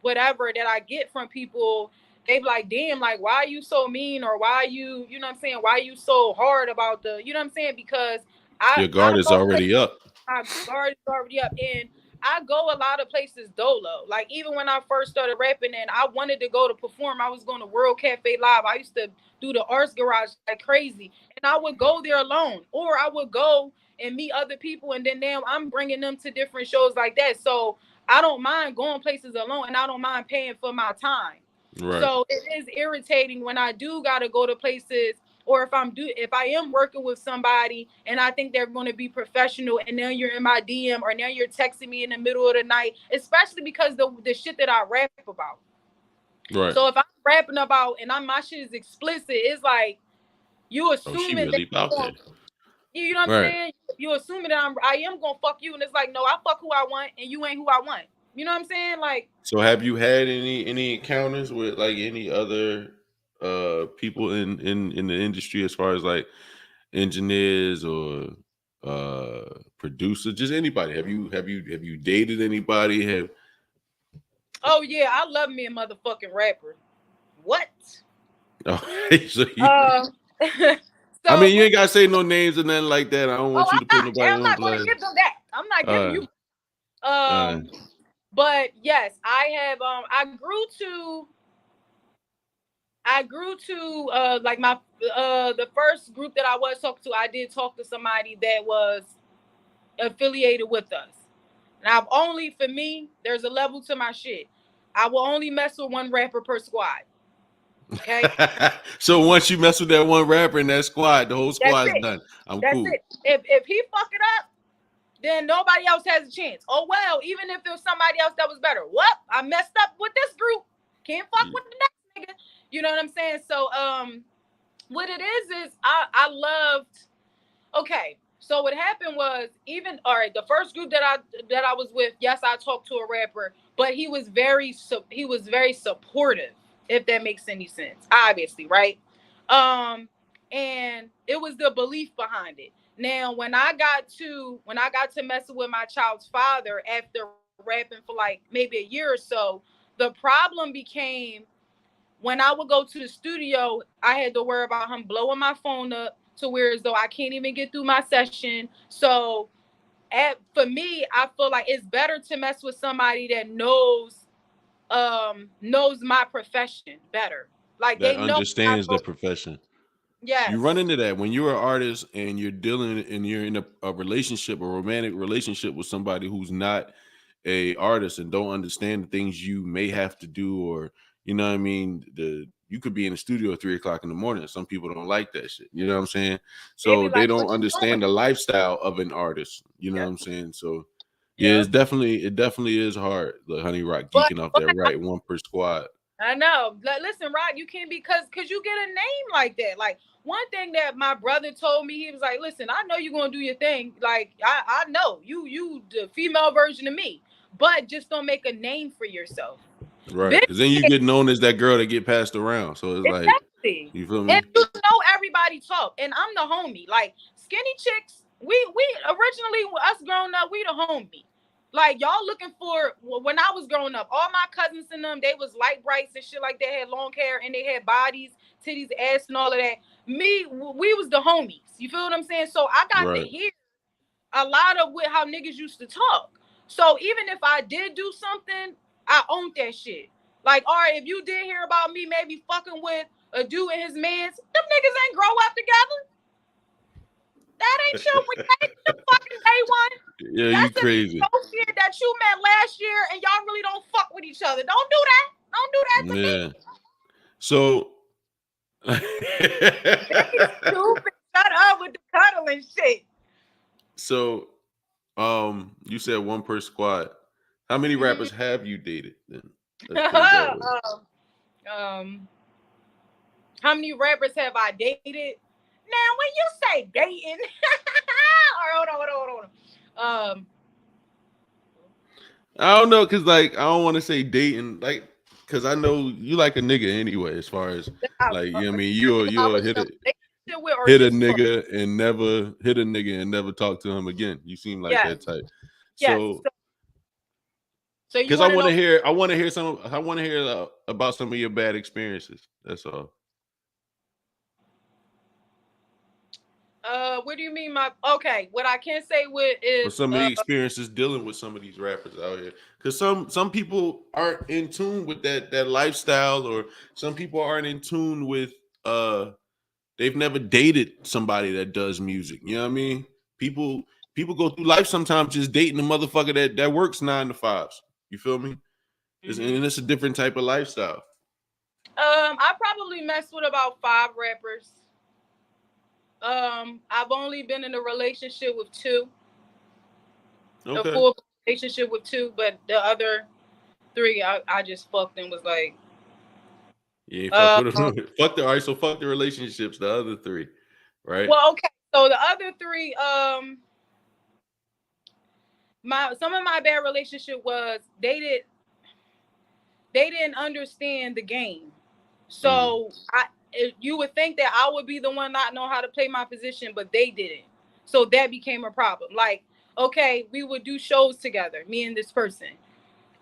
whatever that I get from people, they be like, damn, like, why are you so mean? Or why are you know what I'm saying? Why are you so hard about you know what I'm saying? Because Your I guard is go places, already up. my guard is already up. And I go a lot of places dolo. Like, even when I first started rapping and I wanted to go to perform, I was going to World Cafe Live. I used to do the Arts Garage like crazy. And I would go there alone. Or I would go and meet other people. And then now I'm bringing them to different shows like that. So I don't mind going places alone, and I don't mind paying for my time. Right, So it is irritating when I do gotta go to places, or if I am working with somebody and I think they're going to be professional, and now you're in my DM or now you're texting me in the middle of the night, especially because the shit that I rap about. right. So if I'm rapping about and my shit is explicit, it's like you Oh, she assuming that really out there. you know what I'm Right. saying? You assuming that I am gonna fuck you, and it's like, no, I fuck who I want, and you ain't who I want. You know what I'm saying? Like, So have you had any encounters with like any other people in the industry, as far as like engineers or producers, just anybody? Have you dated anybody? Have oh yeah, I love me a motherfucking rapper. What? oh, so Um, I so mean, you with ain't gotta say no names or nothing like that. I don't want you to put nobody I'm on not going to blast. give them that. I'm not giving Uh, you. uh, But yes, I have. I grew to like my the first group that I was talking to. I did talk to somebody that was affiliated with us. And I've only, for me, there's a level to my shit. I will only mess with one rapper per squad. Okay, so once you mess with that one rapper in that squad, the whole that's squad's it. done. I'm That's cool. it. If he fuck it up, then nobody else has a chance. Oh well, even if there was somebody else that was better. What? I messed up with this group. Can't fuck with the next nigga. You know what I'm saying? So what it is I loved, okay. So what happened was, even all right, the first group that I was with, yes, I talked to a rapper, but he was very supportive, if that makes any sense. Obviously, right? Um, and it was the belief behind it. Now, when I got to messing with my child's father after rapping for like maybe a year or so, the problem became when I would go to the studio, I had to worry about him blowing my phone up to where as though I can't even get through my session. So for me, I feel like it's better to mess with somebody that knows my profession better. Like That they know I understands the go, profession. You run yes. into that when you're an artist and you're in a relationship, a romantic relationship with somebody who's not a artist and don't understand the things you may have to do, or you know what I mean. You could be in the studio at 3 o'clock in the morning. Some people don't like that shit. You know what I'm saying? They So be they like, don't what you doing? understand the lifestyle of an artist. You know what Yep. I'm saying? So yeah, Yep. it definitely is hard. The Honey Rock But, geeking off but that right one per squad. I know. Listen, Rod, you can't be because you get a name like that. Like one thing that my brother told me, he was like, "Listen, I know you're gonna do your thing. Like I know you the female version of me, but just don't make a name for yourself." Right, Bitch, because then you get known as that girl that get passed around. So it's like, exactly. you feel And me? you know everybody talk, and I'm the homie. Like skinny chicks, we originally us growing up, we the homie. Like y'all looking for when I was growing up, all my cousins and them, they was light brights and shit like that, had long hair and they had bodies, titties, ass, and all of that. We was the homies. You feel what I'm saying? So I got to Right. hear a lot of how niggas used to talk. So even if I did do something, I owned that shit. Like, all right, if you did hear about me maybe fucking with a dude and his mans, them niggas ain't grow up together. That ain't your fucking day one. Yeah, you That's an crazy. associate that you met last year and y'all really don't fuck with each other. Don't do that. Don't do that to Yeah. me. So Very stupid. Shut up with the cuddling shit. so you said one per squad. How many rappers have you dated then? Let's put it that way. um, how many rappers have I dated? Now, when you say dating, hold on. I don't know, cause like I don't want to say dating, like, cause I know you like a nigga anyway. As far as like, you know what I mean, I you'll was in a relationship with or hit a just fuck. nigga and never talk to him again. You seem like Yes, that type. yes. So So you because want to know? I want to hear about some of your bad experiences. That's all. What do you mean? Okay. What I can say with Or is some of the experiences dealing with some of these rappers out here, because some people aren't in tune with that lifestyle, or some people aren't in tune with they've never dated somebody that does music. You know what I mean? People go through life sometimes just dating a motherfucker that works 9 to 5s. You feel me? And it's a different type of lifestyle. I probably messed with about 5 rappers. I've only been in a relationship with 2, a Okay. full relationship with 2, but the other 3, I just fucked and was like, You ain't fuck um, with them. Fuck the all right. So fuck the relationships. The other 3, right? well, okay. So the other 3, some of my bad relationship was they didn't understand the game. Mm, So you would think that I would be the one not know how to play my position, but they didn't. So that became a problem. Like, okay, we would do shows together, me and this person,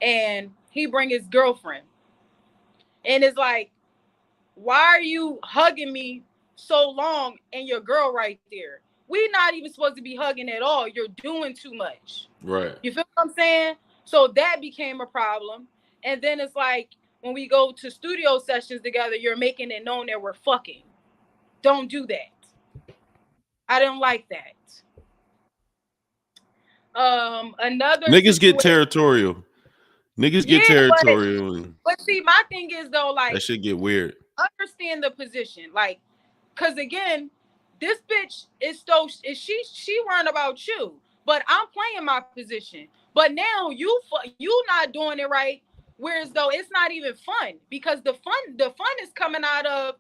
and he bring his girlfriend, and it's like, why are you hugging me so long and your girl right there? We're not even supposed to be hugging at all. You're doing too much. right. You feel what I'm saying? So that became a problem. And then it's like when we go to studio sessions together, you're making it known that we're fucking. Don't do that. I didn't like that. Another Niggas get situation. territorial. Niggas get Yeah, territorial, and but see, my thing is though, that like, shit get weird. understand the position, like, cause again, this bitch is so is she worrying about you, but I'm playing my position. But now you not doing it right. Whereas though it's not even fun because the fun is coming out of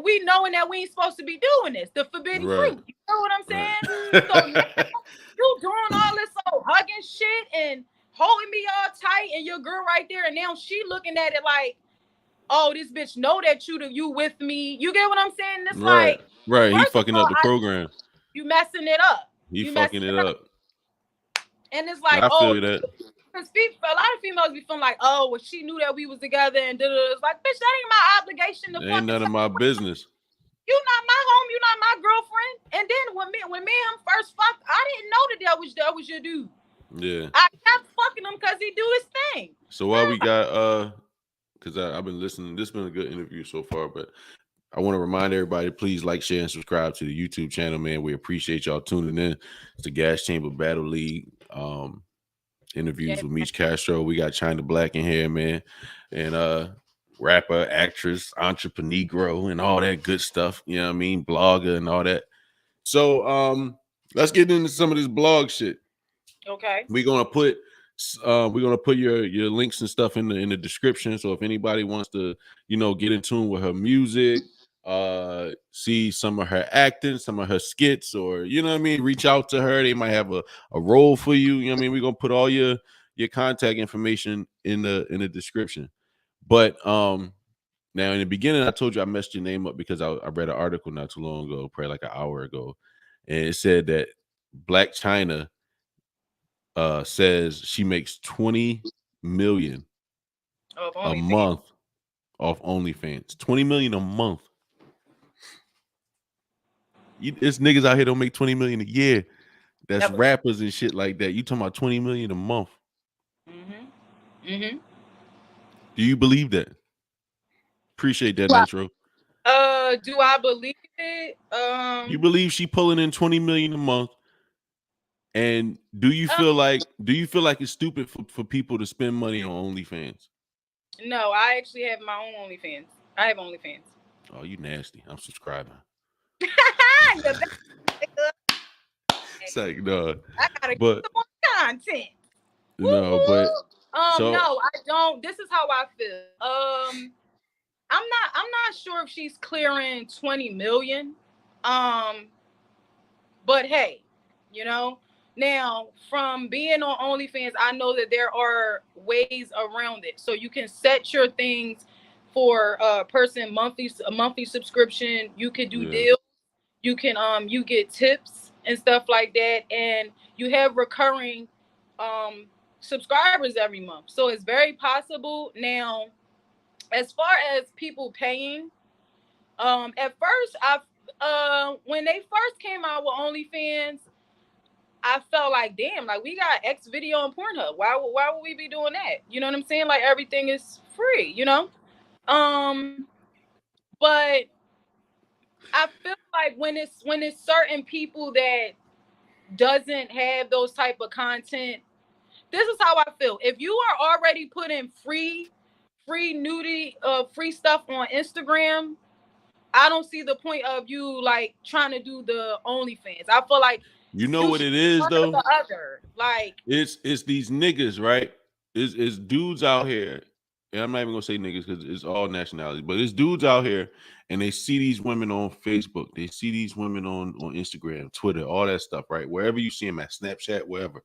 we knowing that we ain't supposed to be doing this, the forbidden Right. fruit. You know what I'm saying? So now Right. you doing all this old hugging shit and holding me all tight, and your girl right there, and now she looking at it like, oh, this bitch know that you with me. You get what I'm saying? It's Right. like, Right. He first of fucking all, up the program. you messing it up. He You messing fucking it it up. up. And it's like, I oh, feel that. because a lot of females be feeling like, oh, well, she knew that we was together and da-da-da. It's like, bitch, that ain't my obligation to Ain't fucking none of tell my you. business. You not my home, you not my girlfriend. And then when me and him first fucked, I didn't know that was your dude. Yeah. I kept fucking him because he do his thing. So while we got because I've been listening, this has been a good interview so far, but I want to remind everybody, please like, share, and subscribe to the YouTube channel, man. We appreciate y'all tuning in. It's the Gas Chamber Battle League interviews Yeah. with Meech Castro. We got Chyna Blakk in here, man, and rapper, actress, entrepreneur, and all that good stuff. You know what I mean? Blogger and all that. So let's get into some of this blog shit. Okay. We're gonna put your links and stuff in the description. So if anybody wants to, get in tune with her music, see some of her acting, some of her skits, or you know what I mean, reach out to her. They might have a role for you. You know what I mean? We're gonna put all your contact information in the description. But now in the beginning, I told you I messed your name up because I read an article not too long ago, probably like an hour ago, and it said that Black China says she makes 20 million Oh, a OnlyFans. month off OnlyFans. 20 million a month. It's niggas out here don't make 20 million a year. That's Never. rappers and shit like that. You talking about 20 million a month. Mm-hmm. Do you believe that? Appreciate that, Nitro. Do I believe it? You believe she pulling in 20 million a month? And do you feel like it's stupid for people to spend money on OnlyFans? No, I actually have my own OnlyFans. I have OnlyFans. Oh, you nasty. I'm subscribing. It's like, no. I gotta get But some more content. no, but so No, I don't. This is how I feel. I'm not sure if she's clearing 20 million. But hey, now from being on OnlyFans, I know that there are ways around it. So you can set your things for a monthly subscription. You can do deals. You can you get tips and stuff like that, and you have recurring subscribers every month. So it's very possible. Now, as far as people paying, at first when they first came out with OnlyFans, I felt like, damn, like we got X video on Pornhub. Why would we be doing that? You know what I'm saying? Like everything is free, But I feel like when it's certain people that doesn't have those type of content, this is how I feel. If you are already putting free nudity, free stuff on Instagram, I don't see the point of you like trying to do the OnlyFans. I feel like you know you what should it do is one or though? the other. Like It's these niggas, right? It's dudes out here, and I'm not even gonna say niggas because it's all nationalities, but it's dudes out here, and they see these women on Facebook, they see these women on Instagram, Twitter, all that stuff, right? Wherever you see them at, Snapchat, wherever,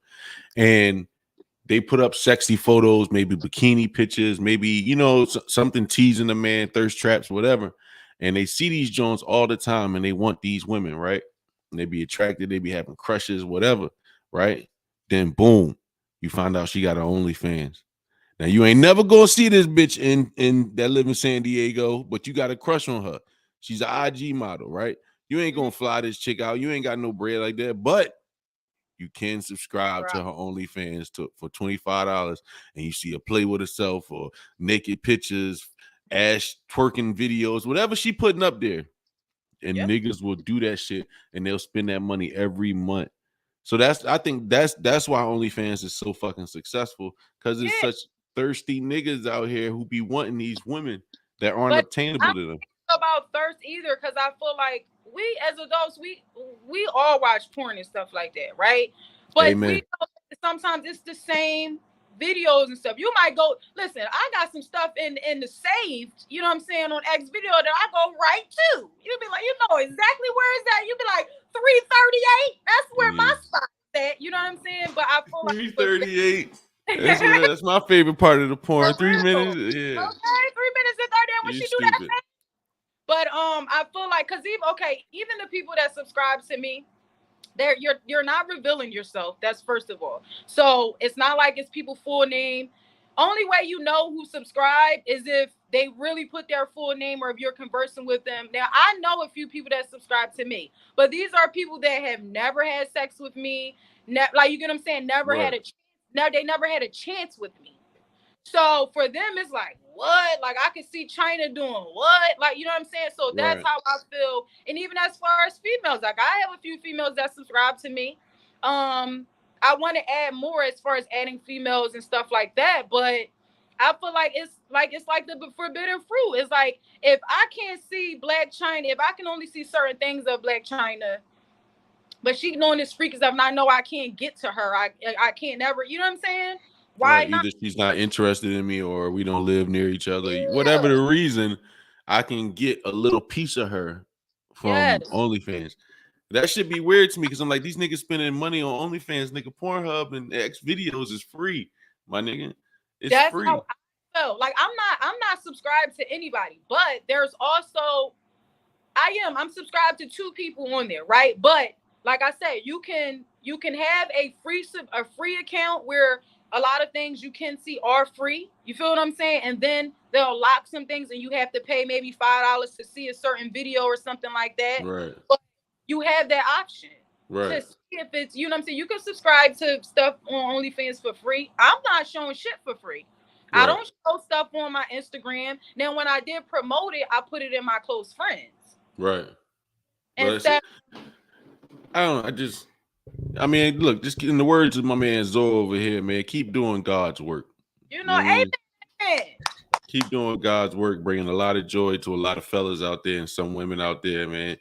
and they put up sexy photos, maybe bikini pictures, maybe something teasing a man, thirst traps, whatever, and they see these joints all the time, and they want these women, right? And they be attracted, they be having crushes, whatever, right? Then boom, you find out she got her OnlyFans. Now you ain't never gonna see this bitch in that live in San Diego, but you got a crush on her. She's an IG model, right? You ain't gonna fly this chick out. You ain't got no bread like that, but you can subscribe to her OnlyFans for $25, and you see her play with herself or naked pictures, ass twerking videos, whatever she putting up there. And niggas will do that shit, and they'll spend that money every month. So I think that's why OnlyFans is so fucking successful, because it's such thirsty niggas out here who be wanting these women that aren't obtainable to them. About thirst either, because I feel like we as adults we all watch porn and stuff like that, right? But Amen. we know sometimes it's the same videos and stuff. You might go, listen, I got some stuff in the saved, you know what I'm saying, on X video that I go right to. You'll be like, you know exactly where is that? You'll be like, 338. That's where Yeah. my spot is at. You know what I'm saying? But I feel like 338. That's my favorite part of the porn. for 3 real. minutes. Yeah. Okay, 3 minutes and 30 when You she do that stupid. thing. But I feel like because even the people that subscribe to me, you're not revealing yourself. That's first of all. So it's not like it's people full name. Only way you know who subscribe is if they really put their full name or if you're conversing with them. Now I know a few people that subscribe to me, but these are people that have never had sex with me. Like you get what I'm saying? Right. They never had a chance with me. So for them, it's like, what? Like I can see Chyna doing what? Like, you know what I'm saying? So that's Right. how I feel. And even as far as females, like I have a few females that subscribe to me. I want to add more as far as adding females and stuff like that, but I feel like it's like the forbidden fruit. It's like if I can't see Black Chyna, if I can only see certain things of Black Chyna, but she knowing this freak stuff, and I know I can't get to her. I can't never. You know what I'm saying? Why Right. not? Either she's not interested in me or we don't live near each other. Whatever Yeah. the reason, I can get a little piece of her from Yes. OnlyFans. That should be weird to me because I'm like, these niggas spending money on OnlyFans, nigga. Pornhub and X videos is free, my nigga. It's That's free. how I felt. Like I'm not subscribed to anybody, but there's also I'm subscribed to two people on there, right? But like I said, you can have a free account where a lot of things you can see are free. You feel what I'm saying? And then they'll lock some things and you have to pay maybe $5 to see a certain video or something like that. Right. But you have that option to Right. see if it's, you know what I'm saying? You can subscribe to stuff on OnlyFans for free. I'm not showing shit for free. I Right. don't show stuff on my Instagram. Now, when I did promote it, I put it in my close friends. Right. But Instead, I don't know. I mean, look, just in the words of my man Zoe over here, man, keep doing God's work. you You know know, what I mean? amen. Keep doing God's work, bringing a lot of joy to a lot of fellas out there and some women out there, man.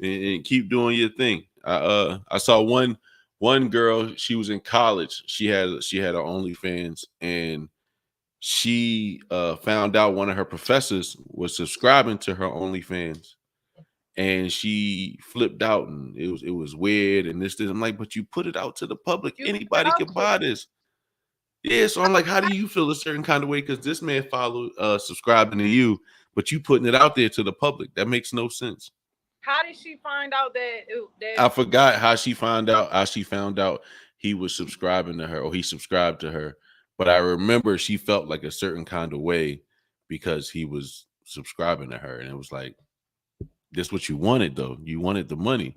And keep doing your thing. I saw one girl. She was in college. She had her OnlyFans, and she found out one of her professors was subscribing to her OnlyFans, and she flipped out, and it was weird and this. I'm like, but you put it out to the public. You Anybody can buy this. Yeah, so I'm like, how do you feel a certain kind of way? Because this man followed subscribing to you, but you putting it out there to the public. That makes no sense. How did she find out I forgot how she found out. How she found out he was subscribing to her, or he subscribed to her. But I remember she felt like a certain kind of way because he was subscribing to her, and it was like, this what you wanted though. You wanted the money.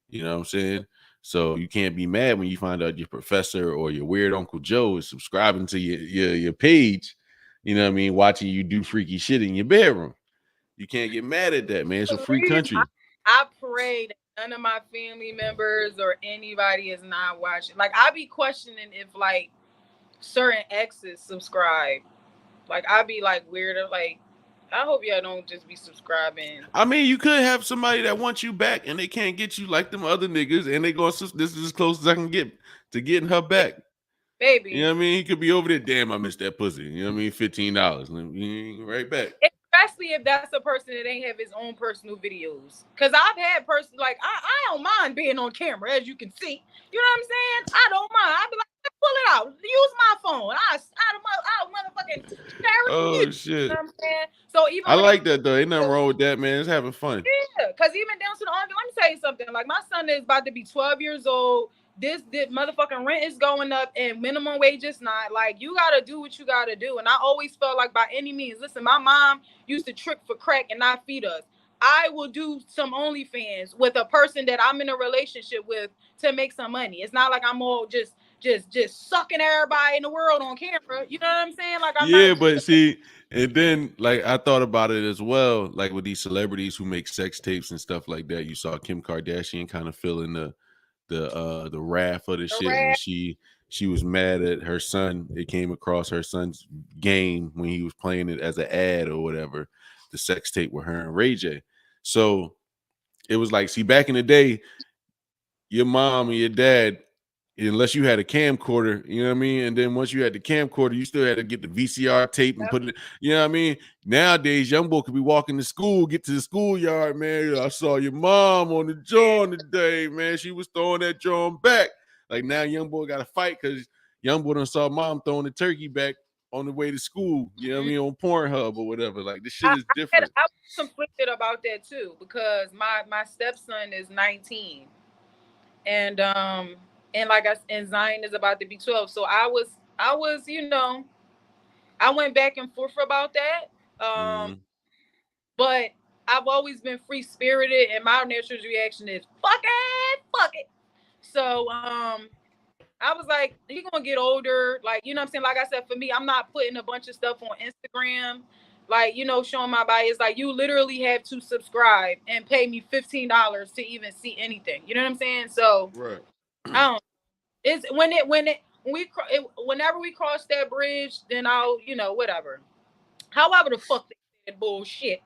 You know what I'm saying? So you can't be mad when you find out your professor or your weird Uncle Joe is subscribing to your page. You know what I mean? Watching you do freaky shit in your bedroom. You can't get mad at that, man. It's a free please? country. I pray that none of my family members or anybody is not watching. Like I be questioning if like certain exes subscribe. Like I be like weirder. Like I hope y'all don't just be subscribing. I mean, you could have somebody that wants you back and they can't get you like them other niggas, and they go, this is as close as I can get to getting her back. Baby. You know what I mean? He could be over there. Damn, I missed that pussy. You know what I mean? $15. Right back. Especially if that's a person that ain't have his own personal videos. Cause I've had person like I don't mind being on camera, as you can see. You know what I'm saying? I don't mind. I'd be like, pull it out. Use my phone. I'll motherfucking share it with you. Oh shit. You know what I'm saying? So even I when like that though. Ain't nothing wrong with that, man. It's having fun. yeah, because even down to the let me tell you something. Like my son is about to be 12 years old. This motherfucking rent is going up and minimum wage is not. Like you gotta do what you gotta do. And I always felt like by any means, listen, my mom used to trick for crack and not feed us. I will do some OnlyFans with a person that I'm in a relationship with to make some money. It's not like I'm all just sucking everybody in the world on camera. You know what I'm saying? Like I'm Yeah, not. but see, and then like I thought about it as well, like with these celebrities who make sex tapes and stuff like that. You saw Kim Kardashian kind of feeling the wrath of the shit when she was mad at her son. It came across her son's game when he was playing it as an ad or whatever, the sex tape with her and Ray J. So it was like, see, back in the day, your mom and your dad, unless you had a camcorder, you know what I mean? And then once you had the camcorder, you still had to get the VCR tape and put it, you know what I mean? Nowadays, young boy could be walking to school, get to the schoolyard, man. I saw your mom on the John today, man. She was throwing that John back. Like now, young boy got to fight because young boy done saw mom throwing the turkey back on the way to school, you know what I mean, on Pornhub or whatever. Like this shit is different. I was conflicted about that too because my stepson is 19, and Zion is about to be 12. So I was I went back and forth about that. But I've always been free spirited, and my natural reaction is fuck it. So I was like, you're gonna get older, like, you know what I'm saying? Like I said, for me, I'm not putting a bunch of stuff on Instagram, like, showing my body. It's like you literally have to subscribe and pay me $15 to even see anything. You know what I'm saying? So right. I don't. It's whenever we cross that bridge, then I'll whatever. However the fuck they said bullshit.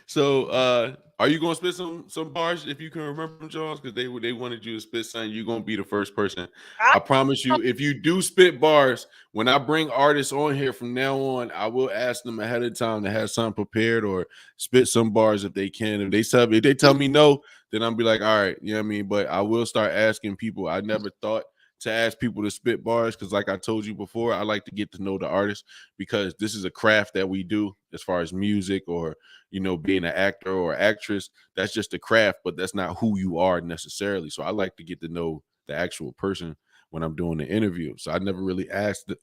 So are you gonna spit some bars if you can remember them, Jones? Because they wanted you to spit something. You're gonna be the first person. I promise you, if you do spit bars, when I bring artists on here from now on, I will ask them ahead of time to have something prepared or spit some bars if they can. If they tell me no, then I'll be like, all right, you know what I mean? But I will start asking people. I never thought to ask people to spit bars because, like I told you before, I like to get to know the artist because this is a craft that we do as far as music or being an actor or actress. That's just a craft, but that's not who you are necessarily. So I like to get to know the actual person when I'm doing the interview. So I never really asked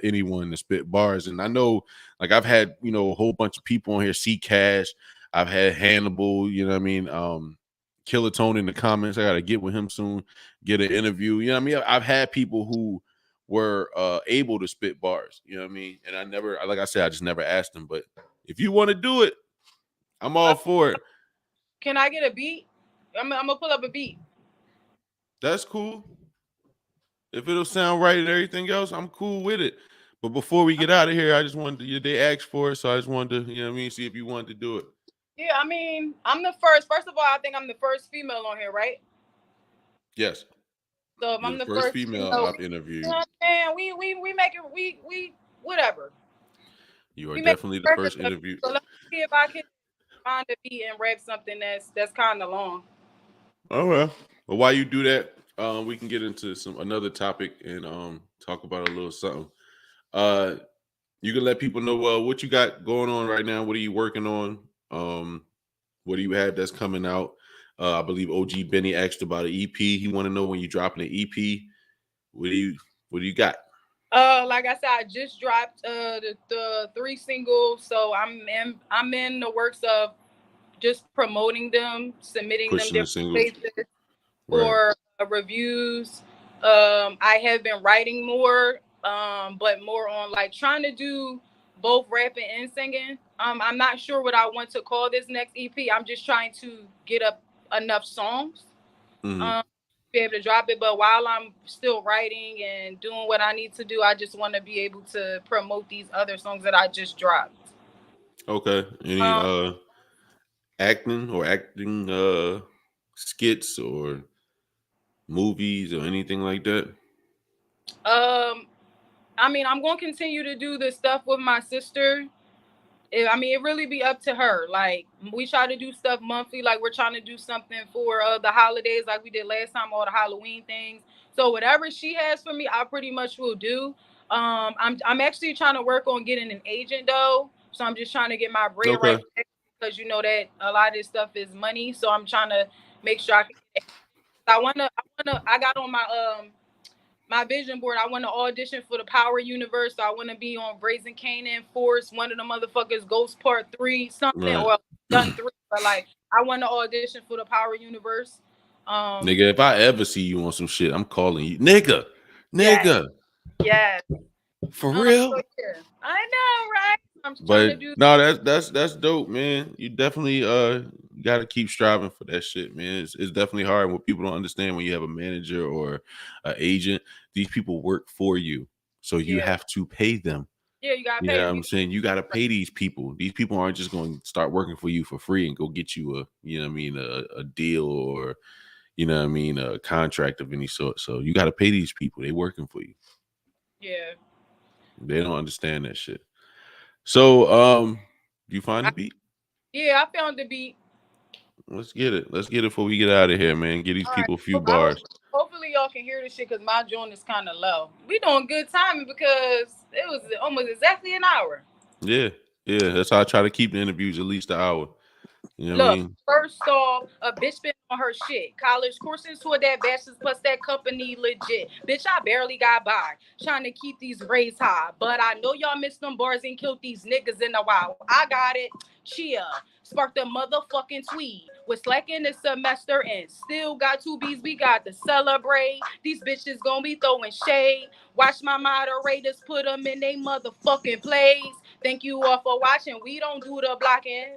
anyone to spit bars. And I know, like, I've had, a whole bunch of people on here, C Cash. I've had Hannibal, you know what I mean? Killer Tone in the comments. I got to get with him soon, get an interview. You know what I mean? I've had people who were able to spit bars, you know what I mean? And I never, like I said, I just never asked them. But if you want to do it, I'm all for it. Can I get a beat? I'm gonna pull up a beat. That's cool. If it'll sound right and everything else, I'm cool with it. But before we get out of here, I just wanted to, they asked for it, so I just wanted to, see if you wanted to do it. Yeah, I mean, I'm the first. First of all, I think I'm the first female on here, right? Yes. So if I'm the first female I've interviewed. And we make it we whatever. You are definitely the first interview. So let me see if I can find a beat and rap something that's kind of long. All right. Well, while you do that, we can get into another topic and talk about a little something. You can let people know what you got going on right now. What are you working on? What do you have that's coming out? I believe OG Benny asked about an EP. He want to know when you dropping an EP. What do you got? Like I said, I just dropped the 3 singles, so I'm in the works of just promoting them, submitting them different places for reviews. I have been writing more, but more on like trying to do both rapping and singing. I'm not sure what I want to call this next EP. I'm just trying to get up enough songs. Be able to drop it, but while I'm still writing and doing what I need to do, I just want to be able to promote these other songs that I just dropped. Okay. Any acting skits or movies or anything like that? I mean, I'm gonna continue to do the stuff with my sister. It really be up to her. Like, we try to do stuff monthly. Like, we're trying to do something for the holidays, like we did last time, all the Halloween things. So whatever she has for me, I pretty much will do. I'm actually trying to work on getting an agent though. So I'm just trying to get my bread right, because that a lot of this stuff is money. So I'm trying to make sure I can. I got on my vision board. I want to audition for the Power Universe. So I want to be on Brazen Canaan Force, one of the motherfuckers, Ghost Part 3, something, or done 3. But like, I want to audition for the Power Universe. Nigga, if I ever see you on some shit, I'm calling you. Nigga. Yeah. For real? So, yeah. I know, right? I'm trying to do. No, that's dope, man. You definitely got to keep striving for that shit, man. It's definitely hard when people don't understand when you have a manager or an agent. These people work for you, so you have to pay them. Yeah, you gotta pay. Yeah, I'm saying you gotta pay these people. These people aren't just going to start working for you for free and go get you a, a deal or, you know what I mean, a contract of any sort. So you got to pay these people. They working for you. Yeah. They don't understand that shit. So, you find the beat? Yeah, I found the beat. Let's get it. Let's get it before we get out of here, man. Get these All right. people a few bars. Hopefully y'all can hear this shit because my joint is kind of low. We doing good timing because it was almost exactly an hour. Yeah. Yeah. That's how I try to keep the interviews at least an hour. You know what I Look, mean? first off, a bitch been on her shit. College courses to that bachelor's plus that company legit. Bitch, I barely got by. Trying to keep these rates high. But I know y'all missed them bars and killed these niggas in a while. I got it. Chia. Sparked a motherfucking tweet. Was slacking this semester and still got 2 B's. We got to celebrate. These bitches gonna be throwing shade. Watch my moderators put them in they motherfucking plays. Thank you all for watching. We don't do the blocking.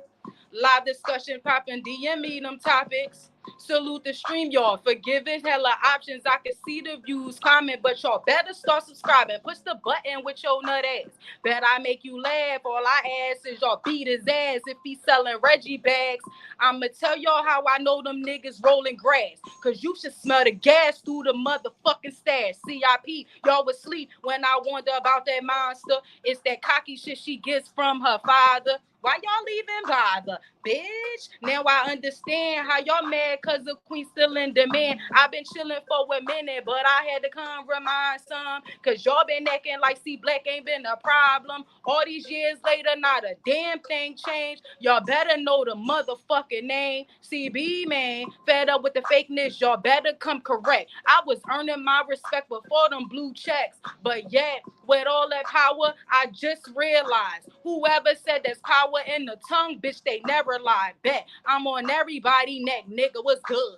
Live discussion popping, DM me them topics. Salute the stream, y'all. Forgive it, hella options. I can see the views, comment, but y'all better start subscribing. Push the button with your nut ass. Bet I make you laugh. All I ask is y'all beat his ass if he selling Reggie bags. I'ma tell y'all how I know them niggas rolling grass. Cause you should smell the gas through the motherfucking stash. CIP, y'all was sleep when I wonder about that monster. It's that cocky shit she gets from her father. Why y'all leaving bother, bitch? Now I understand how y'all mad cause the queen still in demand. I've been chilling for a minute, but I had to come remind some. Cause y'all been acting like Blakk ain't been a problem. All these years later, not a damn thing changed. Y'all better know the motherfucking name. CB, man, fed up with the fakeness. Y'all better come correct. I was earning my respect before them blue checks. But yet, with all that power, I just realized whoever said there's power in the tongue, bitch, they never lie. Bet I'm on everybody neck, nigga, what's good?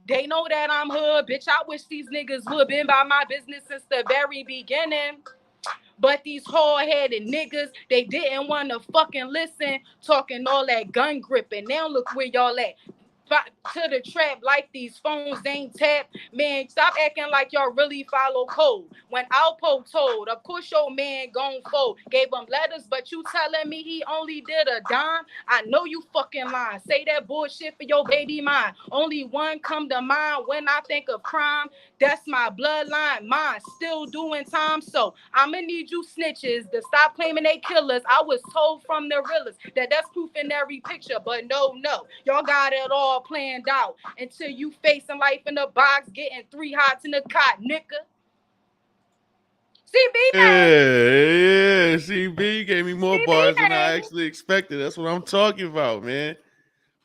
They know that I'm hood, bitch. I wish these niggas would been by my business since the very beginning. But these hard-headed niggas, they didn't want to fucking listen, talking all that gun gripping. Now look where y'all at. To the trap like these phones ain't tapped. Man, stop acting like y'all really follow code. When Alpo told, of course your man gon' fold. Gave him letters, but you telling me he only did a dime? I know you fucking lying. Say that bullshit for your baby mine. Only one come to mind when I think of crime. That's my bloodline. Mine still doing time. So I'ma need you snitches to stop claiming they killers. I was told from the realest that that's proof in every picture. But no. Y'all got it all planned out until you facing life in the box, getting 3 hots in the cot, nigga. CB, man. Yeah, CB gave me more CB, bars than I man. actually expected. That's what I'm talking about, man.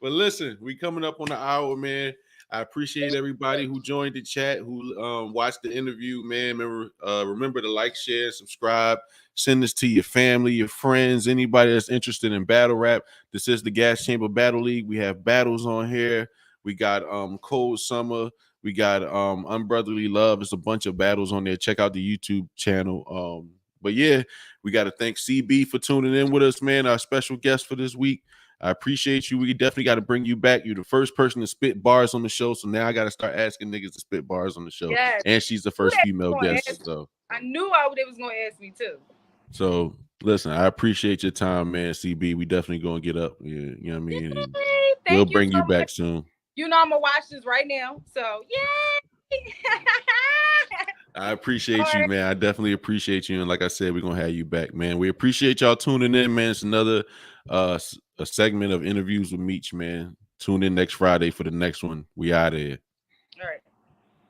But listen, we coming up on the hour, man. I appreciate everybody who joined the chat, who watched the interview, man. Remember to like, share, subscribe. Send this to your family, your friends, anybody that's interested in battle rap. This is the Gas Chamber Battle League. We have battles on here. We got Cold Summer. We got Unbrotherly Love. It's a bunch of battles on there. Check out the YouTube channel. But yeah, we got to thank CB for tuning in with us, man. Our special guest for this week. I appreciate you. We definitely got to bring you back. You're the first person to spit bars on the show, so now I got to start asking niggas to spit bars on the show. Yes. And she's the first female guest. So I knew they was gonna ask me too. So listen, I appreciate your time, man. CB, we definitely gonna get up. You know what I mean? And we'll bring you back soon. You know I'm gonna watch this right now. So yay! I appreciate you, man. I definitely appreciate you. And like I said, we're gonna have you back, man. We appreciate y'all tuning in, man. It's another a segment of interviews with Meech, man. Tune in next Friday for the next one. We out of here.